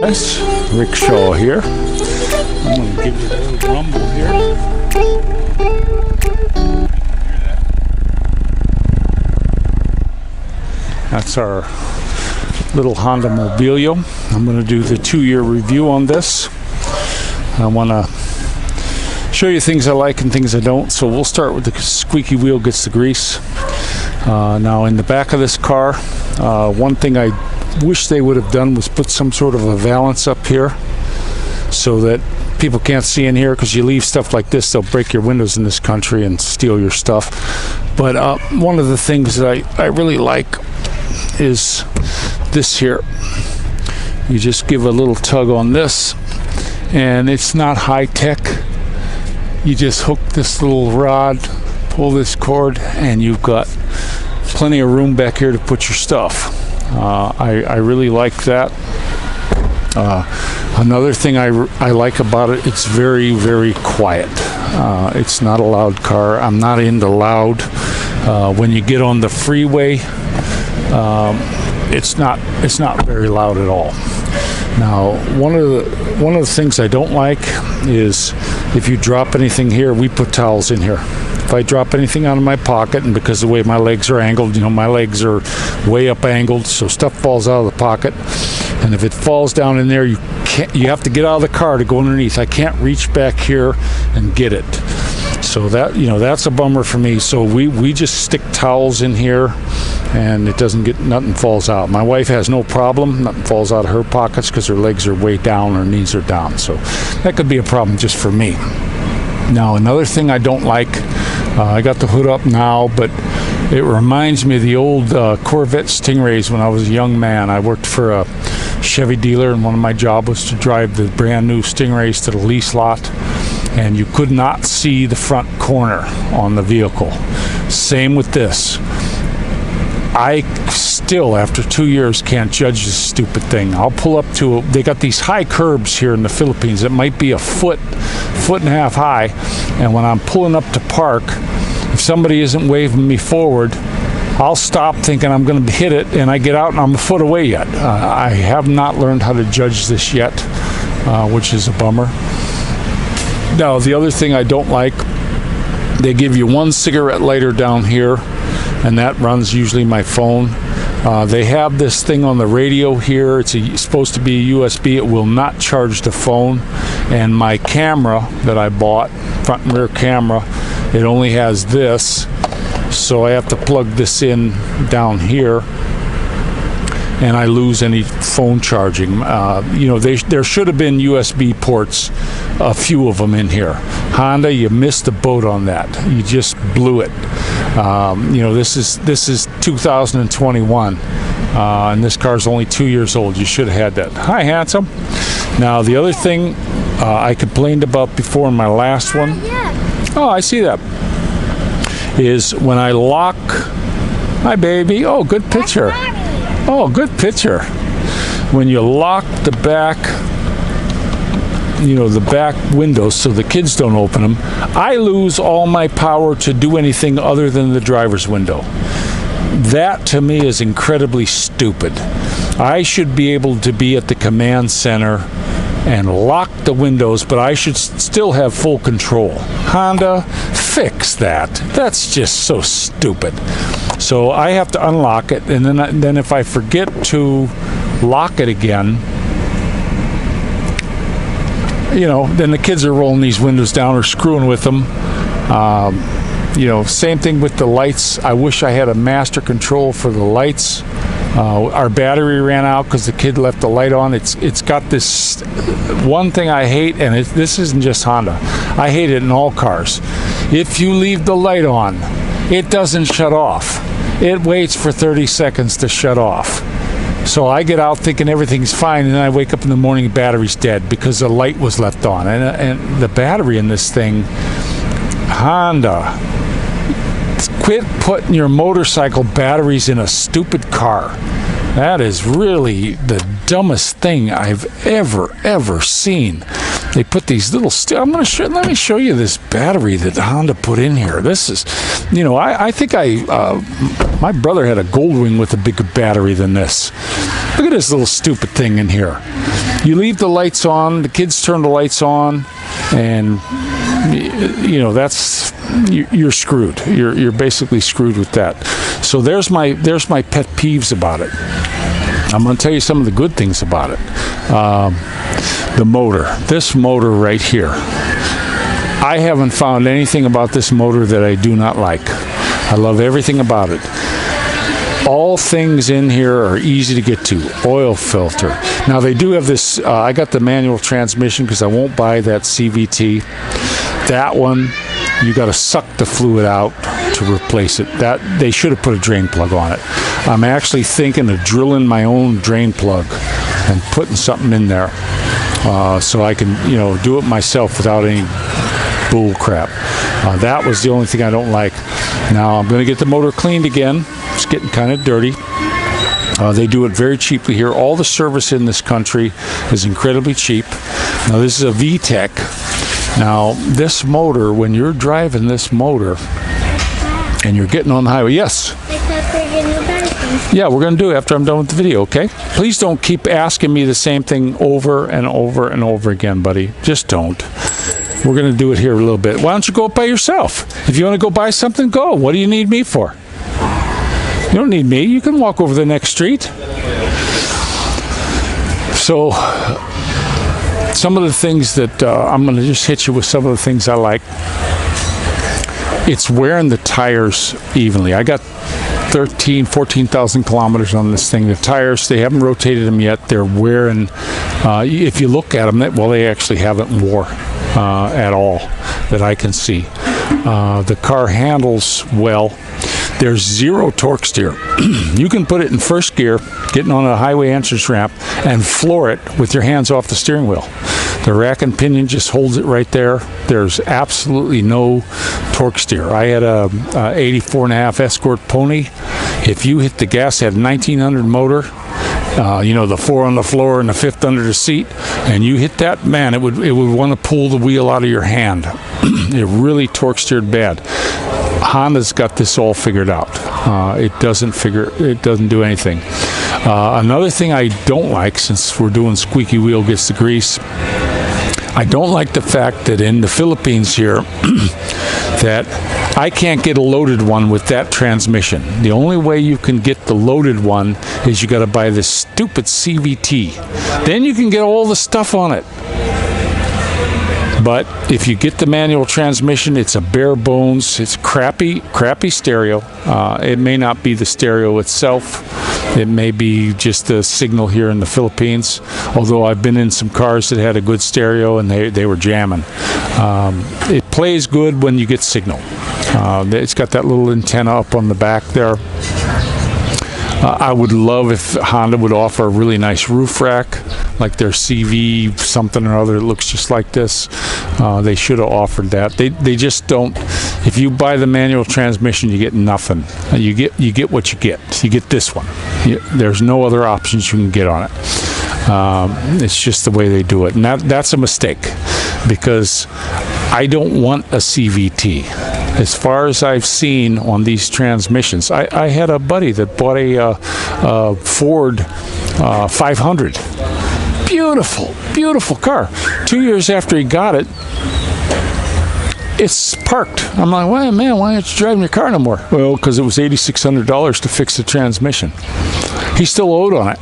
guys, Rickshaw here. I'm going to give you a little rumble here. That's our little Honda Mobilio. I'm going to do the 2-year review on this. I want to show you things I like and things I don't. So we'll start with the squeaky wheel gets the grease. Now in the back of this car, one thing I wish they would have done was put some sort of a valance up here so that people can't see in here, because you leave stuff like this, they'll break your windows in this country and steal your stuff. But one of the things that I really like is this here. You just give a little tug on this, and it's not high tech. You just hook this little rod, pull this cord, and you've got plenty of room back here to put your stuff. I really like that. Another thing I like about it, it's very, very quiet. It's not a loud car. I'm not into loud. When you get on the freeway, it's not very loud at all. Now, one of the things I don't like is if you drop anything here, we put towels in here. If I drop anything out of my pocket, and because of the way my legs are angled, my legs are way up angled, so stuff falls out of the pocket. And if it falls down in there, you have to get out of the car to go underneath. I can't reach back here and get it. So that, that's a bummer for me. So we just stick towels in here, and it doesn't get, nothing falls out. My wife has no problem. Nothing falls out of her pockets because her legs are way down, her knees are down. So that could be a problem just for me. Now, another thing I don't like, I got the hood up now, but it reminds me of the old Corvette Stingrays when I was a young man. I worked for a Chevy dealer, and one of my jobs was to drive the brand new Stingrays to the lease lot, and you could not see the front corner on the vehicle. Same with this. I still, after 2 years, can't judge this stupid thing. I'll pull up to, they got these high curbs here in the Philippines. It might be a foot and a half high, and when I'm pulling up to park, if somebody isn't waving me forward, I'll stop thinking I'm going to hit it, and I get out and I'm a foot away yet. I have not learned how to judge this yet, which is a bummer. Now, the other thing I don't like, they give you one cigarette lighter down here, and that runs usually my phone. They have this thing on the radio here. It's supposed to be a USB. It will not charge the phone. And my camera that I bought, front and rear camera, it only has this. So I have to plug this in down here, and I lose any phone charging. There should have been USB ports, a few of them in here. Honda, you missed the boat on that. You just blew it. This is 2021, and this car's only 2 years old. You should have had that. Hi, handsome. Now, the other thing I complained about before in my last one, oh, I see that, is when I lock, hi, baby. Oh, good picture. Oh, good picture. When you lock the back, the back windows so the kids don't open them, I lose all my power to do anything other than the driver's window. That to me is incredibly stupid. I should be able to be at the command center and lock the windows, but I should still have full control. Honda, fix that. That's just so stupid. So I have to unlock it, and then if I forget to lock it again, then the kids are rolling these windows down or screwing with them. Same thing with the lights. I wish I had a master control for the lights. Our battery ran out because the kid left the light on. It's got this one thing I hate, and this isn't just Honda. I hate it in all cars. If you leave the light on, it doesn't shut off. It waits for 30 seconds to shut off. So I get out thinking everything's fine, and then I wake up in the morning, the battery's dead because the light was left on. And the battery in this thing, Honda, quit putting your motorcycle batteries in a stupid car. That is really the dumbest thing I've ever seen. They put these little let me show you this battery that Honda put in here. This is, I think my brother had a Goldwing with a bigger battery than this. Look at this little stupid thing in here. you leave the lights on, the kids turn the lights on, and you know, that's, you're screwed. You're basically screwed with that. So there's my pet peeves about it. I'm going to tell you some of the good things about it. The motor. This motor right here. I haven't found anything about this motor that I do not like. I love everything about it. All things in here are easy to get to. Oil filter. Now they do have this, I got the manual transmission because I won't buy that CVT. That one, you got to suck the fluid out to replace it. That they should have put a drain plug on it. I'm actually thinking of drilling my own drain plug and putting something in there so I can, you know, do it myself without any bull crap. That was the only thing I don't like. Now I'm going to get the motor cleaned again. It's getting kind of dirty. They do it very cheaply here. All the service in this country is incredibly cheap. Now this is a VTEC. Now this motor, when you're driving this motor and you're getting on the highway, yes? Yeah, we're going to do it after I'm done with the video, okay? Please don't keep asking me the same thing over and over and over again, buddy. Just don't. We're going to do it here a little bit. Why don't you go up by yourself? If you want to go buy something, go. What do you need me for? You don't need me. You can walk over the next street. So, some of the things that I'm going to just hit you with some of the things I like. It's wearing the tires evenly. I got 14,000 kilometers on this thing. The tires, they haven't rotated them yet. They're wearing, if you look at them, well, they actually haven't wore at all that I can see. The car handles well. There's zero torque steer. You can put it in first gear, getting on a highway entrance ramp, and floor it with your hands off the steering wheel. The rack and pinion just holds it right there. There's absolutely no torque steer. I had a 84.5 Escort Pony. If you hit the gas, it had 1900 motor. You know, the 4 on the floor and the 5th under the seat, and you hit that, man, it would want to pull the wheel out of your hand. It really torque steered bad. Honda's got this all figured out. It doesn't do anything. Another thing I don't like, since we're doing squeaky wheel gets the grease, I don't like the fact that in the Philippines here that I can't get a loaded one with that transmission. The only way you can get the loaded one is you got to buy this stupid CVT. Then you can get all the stuff on it. But if you get the manual transmission, it's a bare bones, it's crappy stereo. It may not be the stereo itself. It may be just the signal here in the Philippines, although I've been in some cars that had a good stereo and they were jamming. It plays good when you get signal. It's got that little antenna up on the back there. I would love if Honda would offer a really nice roof rack, like their CV something or other that looks just like this. They should have offered that. They just don't. If you buy the manual transmission, you get nothing. You get what you get. You get this one. There's no other options you can get on it. It's just the way they do it, and that's a mistake, because I don't want a CVT. As far as I've seen on these transmissions, I had a buddy that bought a Ford 500. Beautiful car. 2 years after he got it, it's parked. I'm like, why aren't you driving your car no more? Well, because it was $8,600 to fix the transmission. He still owed on it.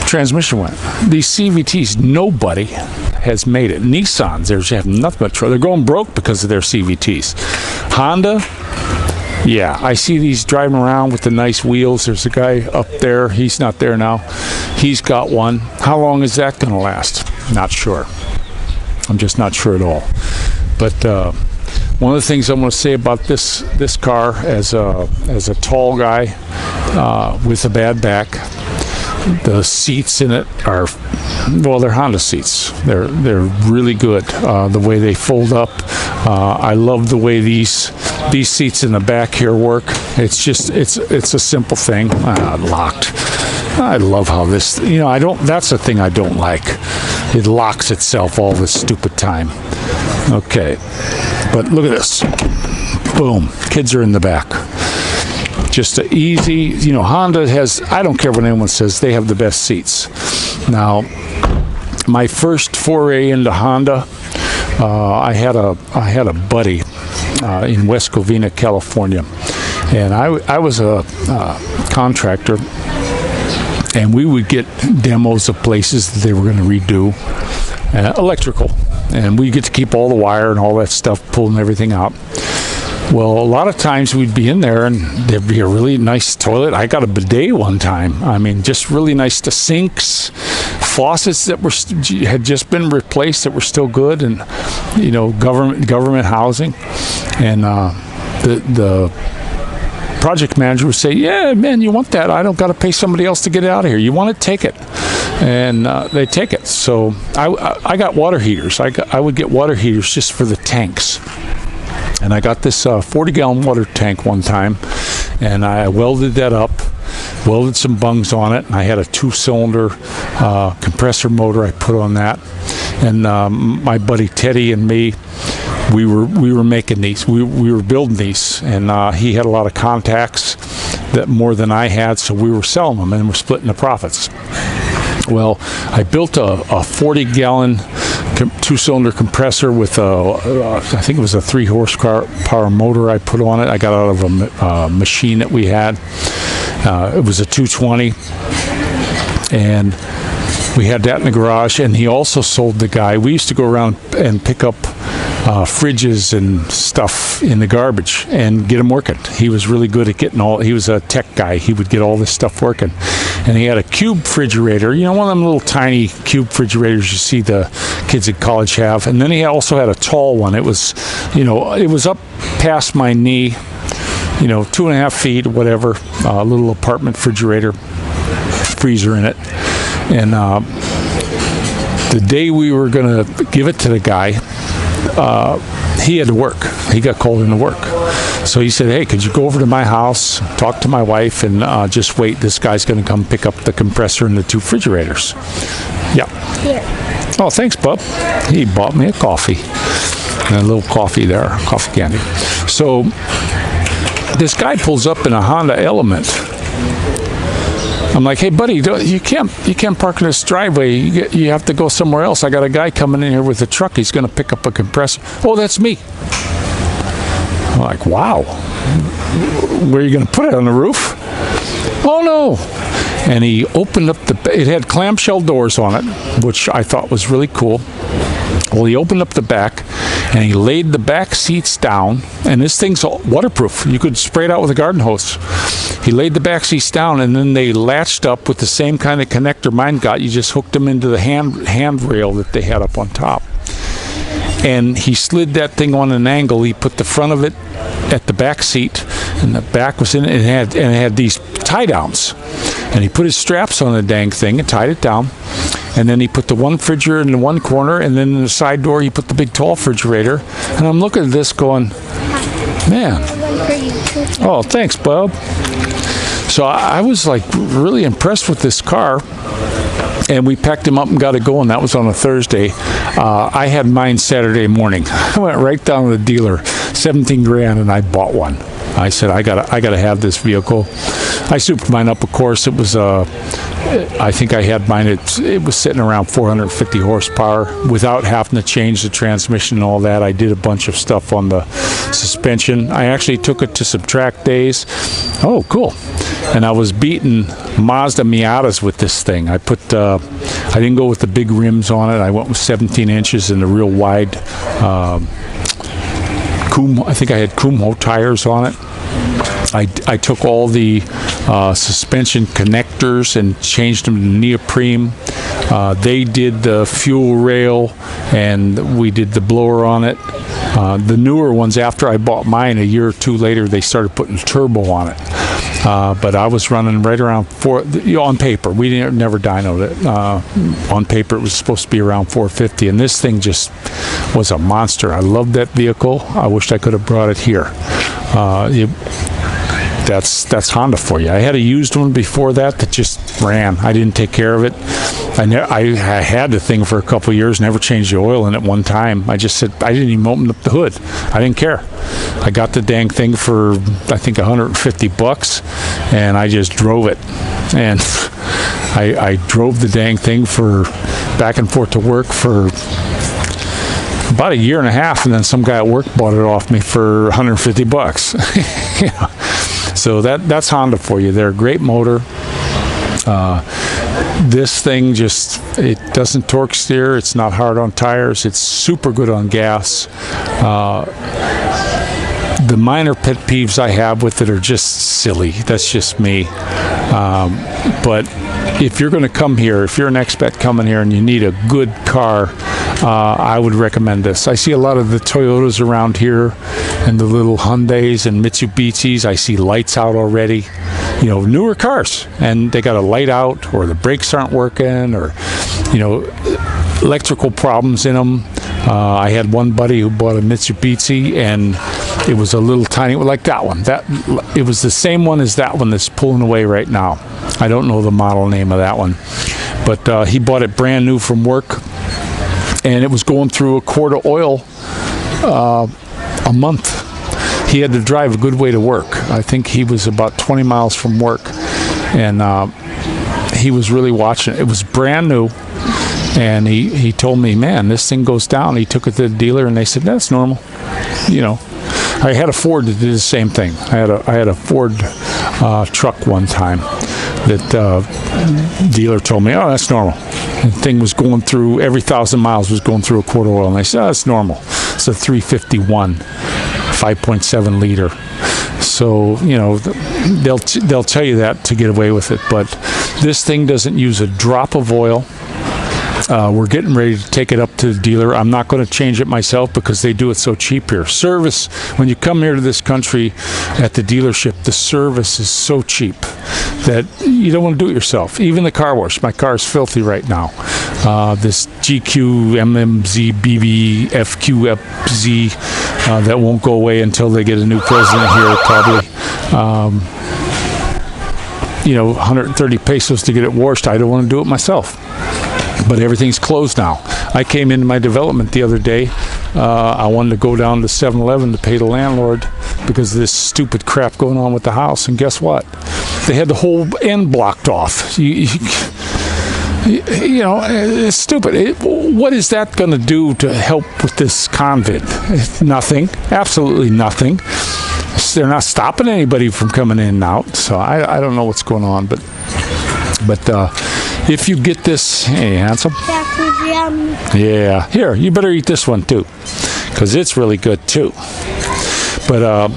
Transmission went. These CVTs, nobody has made it. Nissans, they have nothing but trouble. They're going broke because of their CVTs. Honda, yeah, I see these driving around with the nice wheels. There's a guy up there. He's not there now. He's got one. How long is that going to last? Not sure. I'm just not sure at all. But one of the things I'm going to say about this car, as a tall guy with a bad back, the seats in it are, well, they're Honda seats. They're really good. The way they fold up. I love the way these seats in the back here work. It's just it's a simple thing. Locked. I love how this. That's the thing I don't like. It locks itself all this stupid time. Okay, but look at this. Boom. Kids are in the back. Just an easy, Honda has, I don't care what anyone says, they have the best seats. Now, my first foray into Honda, I had a buddy in West Covina, California, and I was a contractor, and we would get demos of places that they were going to redo electrical, and we get to keep all the wire and all that stuff, pulling everything out. Well, a lot of times we'd be in there and there'd be a really nice toilet. I got a bidet one time. I mean, just really nice sinks, faucets that had just been replaced that were still good, and government housing. And the project manager would say, "Yeah, man, you want that? I don't got to pay somebody else to get it out of here. You want it? Take it." And they take it. So I got water heaters. I would get water heaters just for the tanks. And I got this 40-gallon water tank one time, and I welded that up, welded some bungs on it, and I had a 2-cylinder compressor motor I put on that. And my buddy Teddy and me, we were making these. We were building these, and he had a lot of contacts that more than I had, so we were selling them, and we're splitting the profits. Well, I built a 40-gallon 2-cylinder compressor with I think it was a 3-horsepower motor I put on it. I got out of a machine that we had. It was a 220, and we had that in the garage. And he also sold the guy. We used to go around and pick up fridges and stuff in the garbage and get them working. He was really good at getting he was a tech guy. He would get all this stuff working. And he had a cube refrigerator, one of them little tiny cube refrigerators you see the kids at college have. And then he also had a tall one. It was, it was up past my knee, 2.5 feet, whatever, a little apartment refrigerator, freezer in it. And the day we were going to give it to the guy, he had to work. He got called into work. So he said, "Hey, could you go over to my house, talk to my wife, and just wait? This guy's going to come pick up the compressor and the 2 refrigerators." Yeah. Here. Oh, thanks, bub. He bought me a coffee. And a little coffee there, coffee candy. So this guy pulls up in a Honda Element. I'm like, "Hey, buddy, you can't park in this driveway. You have to go somewhere else. I got a guy coming in here with a truck. He's going to pick up a compressor." "Oh, that's me." I'm like, "Wow. Where are you going to put it, on the roof?" "Oh, no." And he opened up it had clamshell doors on it, which I thought was really cool. Well, he opened up the back, and he laid the back seats down, and this thing's waterproof. You could spray it out with a garden hose. He laid the back seats down, and then they latched up with the same kind of connector mine got. You just hooked them into the handrail that they had up on top. And he slid that thing on an angle. He put the front of it at the back seat, and the back was in it, and it had these tie downs. And he put his straps on the dang thing and tied it down. And then he put the one refrigerator in the one corner, and then in the side door he put the big tall refrigerator. And I'm looking at this going, man. Oh, thanks, bub. So I was like really impressed with this car. And we packed him up and got it going. That was on a Thursday. I had mine Saturday morning. I went right down to the dealer, $17,000, and I bought one. I said, I gotta have this vehicle. I souped mine up, of course. It was I think I had mine. It was sitting around 450 horsepower without having to change the transmission and all that. I did a bunch of stuff on the suspension. I actually took it to some track days. Oh, cool. And I was beating Mazda Miatas with this thing. I didn't go with the big rims on it. I went with 17 inches and the real wide I think I had Kumho tires on it. I took all the suspension connectors and changed them to neoprene. They did the fuel rail, and we did the blower on it. The newer ones, after I bought mine, a year or two later, they started putting turbo on it. But I was running right around on paper. We never dynoed it. On paper, it was supposed to be around 450, and this thing just was a monster. I loved that vehicle. I wished I could have brought it here. That's Honda for you. I had a used one before that just ran. I didn't take care of it. I had the thing for a couple of years, never changed the oil in it one time. I just said, I didn't even open up the hood. I didn't care. I got the dang thing for, I think, $150, and I just drove it. And I drove the dang thing for back and forth to work for about a year and a half, and then some guy at work bought it off me for $150. Yeah. So that's Honda for you. They're a great motor. This thing it doesn't torque steer. It's not hard on tires. It's super good on gas. The minor pet peeves I have with it are just silly. That's just me. But if you're going to come here, if you're an expat coming here and you need a good car, I would recommend this. I see a lot of the Toyotas around here and the little Hyundais and Mitsubishis. I see lights out already. You know, newer cars, and they got a light out, or the brakes aren't working, or, you know, electrical problems in them. I had one buddy who bought a Mitsubishi, and it was a little tiny, like that one. It was the same one as that one that's pulling away right now. I don't know the model name of that one, but he bought it brand new from work, and it was going through a quart of oil a month. He had to drive a good way to work. I think he was about 20 miles from work, and he was really watching it. It was brand new, and he told me, man, this thing goes down. He took it to the dealer, and they said, that's normal. You know, I had a Ford that did the same thing. I had a Ford truck one time that dealer told me, oh, that's normal. The thing was going through, every 1,000 miles was going through a quart of oil, and I said, oh, that's normal. It's a 351. 5.7 liter. So, you know, they'll tell you that to get away with it, but this thing doesn't use a drop of oil. We're getting ready to take it up to the dealer. I'm not going to change it myself because they do it so cheap here. Service, when you come here to this country at the dealership, the service is so cheap that you don't want to do it yourself. Even the car wash. My car is filthy right now. This GQ, MMZ, BB, FQFZ, that won't go away until they get a new president here, probably. You know, 130 pesos to get it washed. I don't want to do it myself. But everything's closed now. I came into my development the other day. I wanted to go down to 7-Eleven to pay the landlord because of this stupid crap going on with the house. And guess what? They had the whole end blocked off. You know, it's stupid. What is that going to do to help with this convict? Nothing. Absolutely nothing. They're not stopping anybody from coming in and out. So I don't know what's going on. But if you get this, hey, handsome. Yeah. Here, you better eat this one too, because it's really good too. But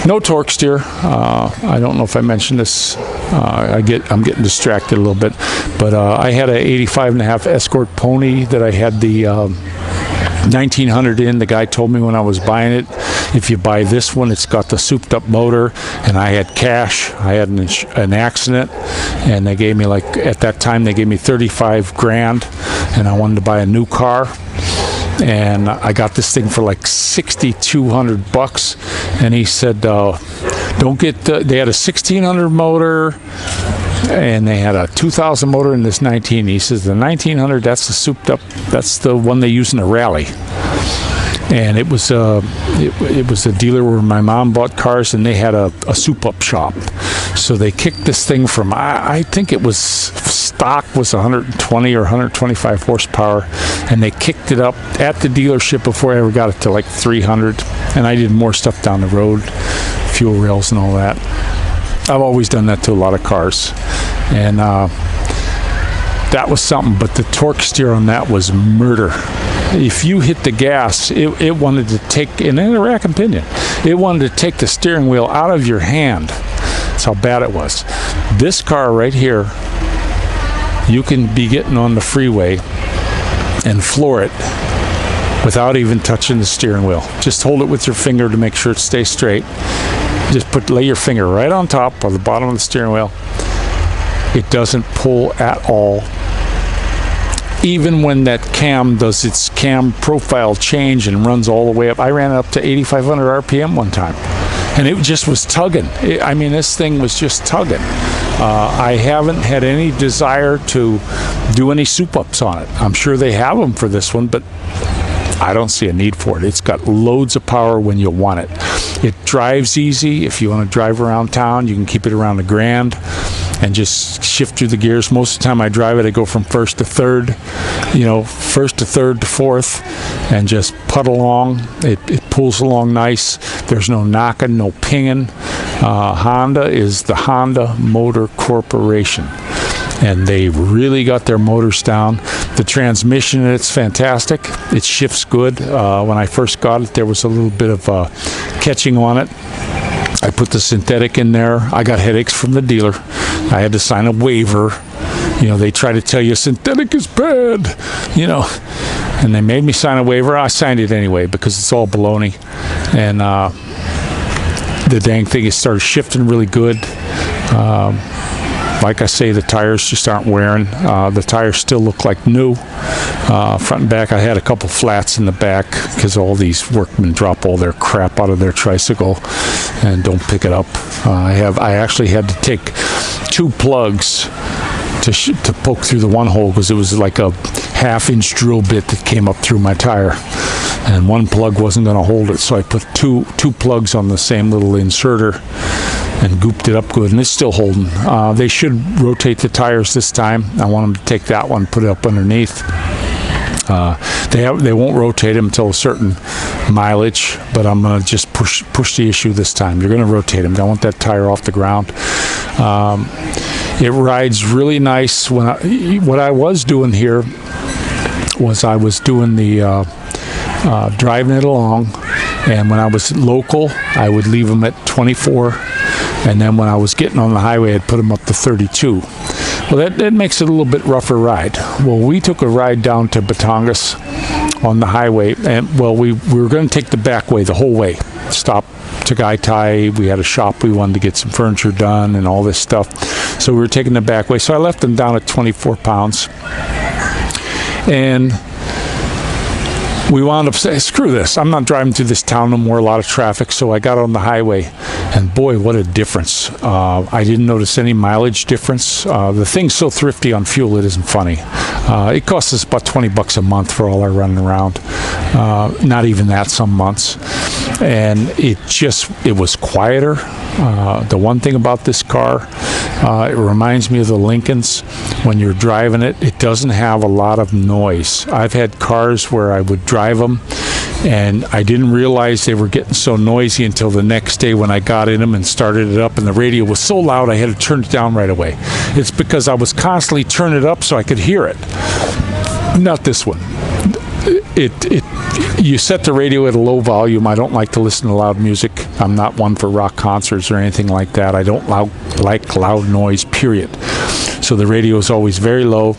no torque steer. I don't know if I mentioned this. I'm getting distracted a little bit. But I had a 85.5 Escort Pony that I had the 1900 in. The guy told me when I was buying it, if you buy this one, it's got the souped up motor, and I had cash. I had an accident, and they gave me, like, at that time, they gave me 35 grand, and I wanted to buy a new car, and I got this thing for like $6,200, and he said, don't get they had a 1600 motor, and they had a 2000 motor in this 19. He says the 1900, that's the souped up, that's the one they use in a rally. And it was a dealer where my mom bought cars, and they had a soup-up shop. So they kicked this thing from, I think it was, stock was 120 or 125 horsepower, and they kicked it up at the dealership before I ever got it to like 300. And I did more stuff down the road, fuel rails and all that. I've always done that to a lot of cars. And that was something, but the torque steer on that was murder. If you hit the gas, it wanted to take, in a rack opinion, it wanted to take the steering wheel out of your hand. That's how bad it was. This car right here, you can be getting on the freeway and floor it without even touching the steering wheel. Just hold it with your finger to make sure it stays straight. Just lay your finger right on top or the bottom of the steering wheel. It doesn't pull at all. Even when that cam does its cam profile change and runs all the way up, I ran it up to 8,500 RPM one time, and it just was tugging. I mean, this thing was just tugging. I haven't had any desire to do any soup-ups on it. I'm sure they have them for this one, but I don't see a need for it. It's got loads of power when you want it. It drives easy. If you want to drive around town, you can keep it around the Grand. and just shift through the gears. Most of the time I drive it, I go from first to third, first to third to fourth, and just putt along. It pulls along nice. There's no knocking, no pinging. Honda is the Honda Motor Corporation, and they really got their motors down. The transmission, it's fantastic. It shifts good. When I first got it, there was a little bit of catching on it. I put the synthetic in there. I got headaches from the dealer. I had to sign a waiver. They try to tell you synthetic is bad, and they made me sign a waiver. I signed it anyway because it's all baloney. And the dang thing has started shifting really good. Like I say, the tires just aren't wearing. The tires still look like new. Front and back, I had a couple flats in the back because all these workmen drop all their crap out of their tricycle and don't pick it up. I actually had to take 2 plugs to poke through the one hole because it was like a half-inch drill bit that came up through my tire, and one plug wasn't going to hold it, so I put two plugs on the same little inserter and gooped it up good, and it's still holding. They should rotate the tires this time. I want them to take that one, put it up underneath. They won't rotate them until a certain mileage, but I'm going to just push the issue this time. You're going to rotate them. I want that tire off the ground. It rides really nice. What I was doing here was I was doing the driving it along, and when I was local, I would leave them at 24, and then when I was getting on the highway, I'd put them up to 32. Well, that makes it a little bit rougher ride. Well, we took a ride down to Batangas on the highway, and we were going to take the back way the whole way. Stop to Gaitai. We had a shop. We wanted to get some furniture done and all this stuff. So we were taking the back way. So I left them down at 24 pounds. And we wound up saying, screw this. I'm not driving through this town no more, a lot of traffic. So I got on the highway, and boy, what a difference. I didn't notice any mileage difference. The thing's so thrifty on fuel, it isn't funny. It costs us about $20 a month for all our running around. Not even that some months. And it was quieter. The one thing about this car, it reminds me of the Lincolns. When you're driving it, it doesn't have a lot of noise. I've had cars where I would drive them, and I didn't realize they were getting so noisy until the next day when I got in them and started it up, and the radio was so loud I had to turn it down right away. It's because I was constantly turning it up so I could hear it. Not this one. You set the radio at a low volume. I don't like to listen to loud music. I'm not one for rock concerts or anything like that. I don't like loud noise, period. So the radio is always very low.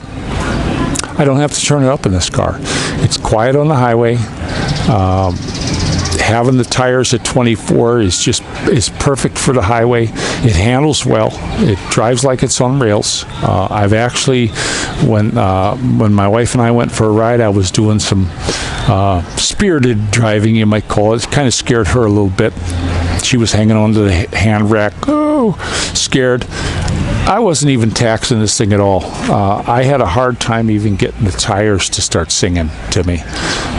I don't have to turn it up in this car. It's quiet on the highway. Having the tires at 24 is perfect for the highway. It handles well. It drives like it's on rails. I've actually, when my wife and I went for a ride, I was doing some spirited driving, you might call it. It kind of scared her a little bit. She was hanging onto the hand rack, scared. I wasn't even taxing this thing at all. I had a hard time even getting the tires to start singing to me.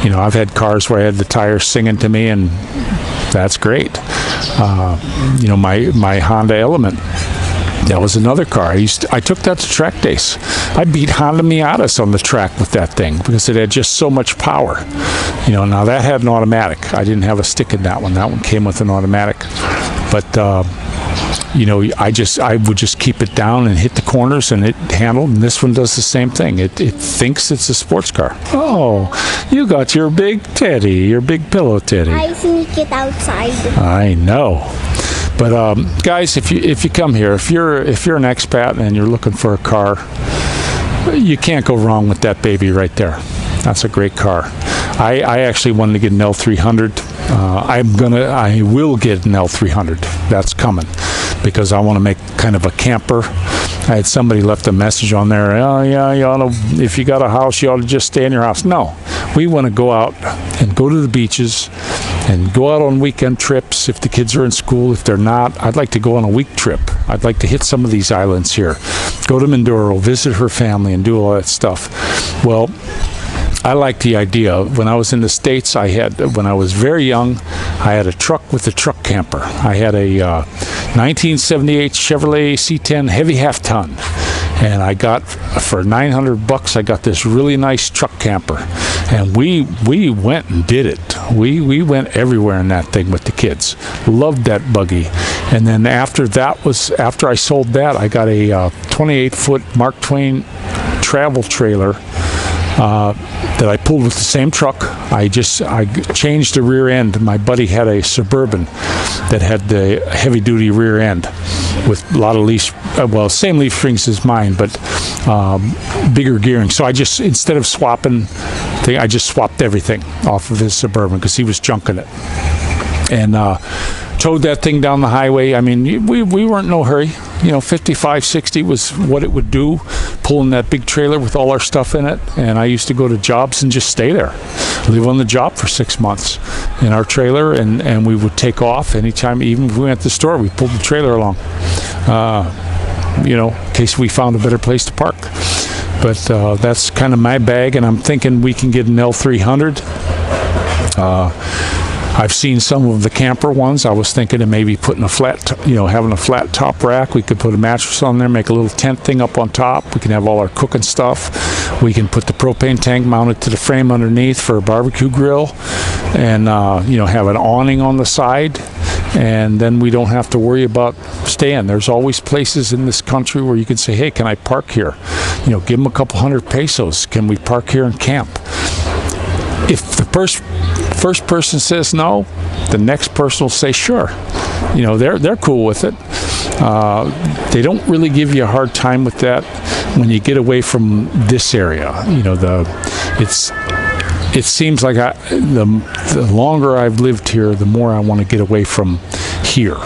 I've had cars where I had the tires singing to me, and that's great. My Honda Element, that was another car. I took that to track days. I beat Honda Miatas on the track with that thing because it had just so much power. Now that had an automatic. I didn't have a stick in that one. That one came with an automatic. But I would just keep it down and hit the corners, and it handled. And this one does the same thing. It thinks it's a sports car. Oh, you got your big teddy, your big pillow teddy. I sneak it outside. I know. But guys, if you come here, if you're an expat and you're looking for a car, you can't go wrong with that baby right there. That's a great car. I actually wanted to get an L300. I will get an L300. That's coming because I want to make kind of a camper. I had somebody left a message on there. Oh yeah, if you got a house, you ought to just stay in your house. No, we want to go out and go to the beaches and go out on weekend trips if the kids are in school. If they're not, I'd like to go on a week trip. I'd like to hit some of these islands here. Go to Mindoro, visit her family, and do all that stuff. Well, I like the idea. When I was in the States, when I was very young, I had a truck with a truck camper. I had a 1978 Chevrolet C10 heavy half ton. And I got, for $900, I got this really nice truck camper. And we went and did it. We went everywhere in that thing with the kids. Loved that buggy. And then after I sold that, I got a 28-foot Mark Twain travel trailer that I pulled with the same truck. I changed the rear end. My buddy had a Suburban that had the heavy-duty rear end with a lot of leaf, same leaf springs as mine, but bigger gearing. So I just, instead of swapping, I just swapped everything off of his Suburban because he was junking it. And towed that thing down the highway. I mean, we weren't in no hurry. 55, 60 was what it would do, pulling that big trailer with all our stuff in it. And I used to go to jobs and just stay there, live on the job for 6 months in our trailer, and we would take off anytime. Even if we went to the store, we pulled the trailer along, in case we found a better place to park. But that's kind of my bag, and I'm thinking we can get an L300. I've seen some of the camper ones. I was thinking of maybe putting having a flat top rack. We could put a mattress on there, make a little tent thing up on top. We can have all our cooking stuff. We can put the propane tank mounted to the frame underneath for a barbecue grill, and have an awning on the side. And then we don't have to worry about staying. There's always places in this country where you can say, hey, can I park here? Give them a couple $100. Can we park here and camp? If the first person says no, the next person will say sure. They're cool with it. They don't really give you a hard time with that when you get away from this area. It seems like the longer I've lived here, the more I want to get away from here.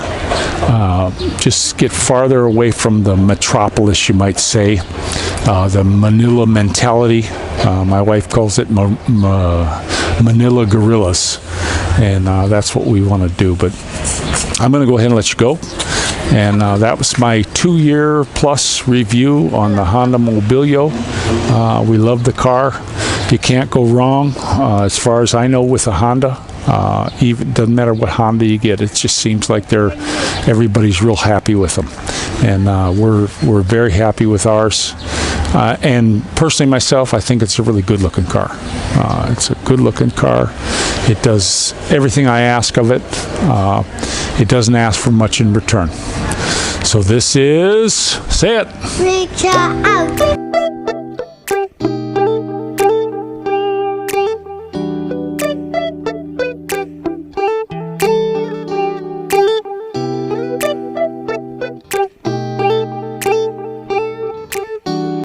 Just get farther away from the metropolis, you might say, the Manila mentality. My wife calls it Manila gorillas, and that's what we want to do. But I'm going to go ahead and let you go. And that was my 2-year plus review on the Honda Mobilio. We love the car. You can't go wrong, as far as I know, with a Honda. Even doesn't matter what Honda you get. It just seems like everybody's real happy with them, and we're very happy with ours. And personally, myself, I think it's a really good-looking car. It's a good-looking car. It does everything I ask of it. It doesn't ask for much in return. So this is, say it. Reach out.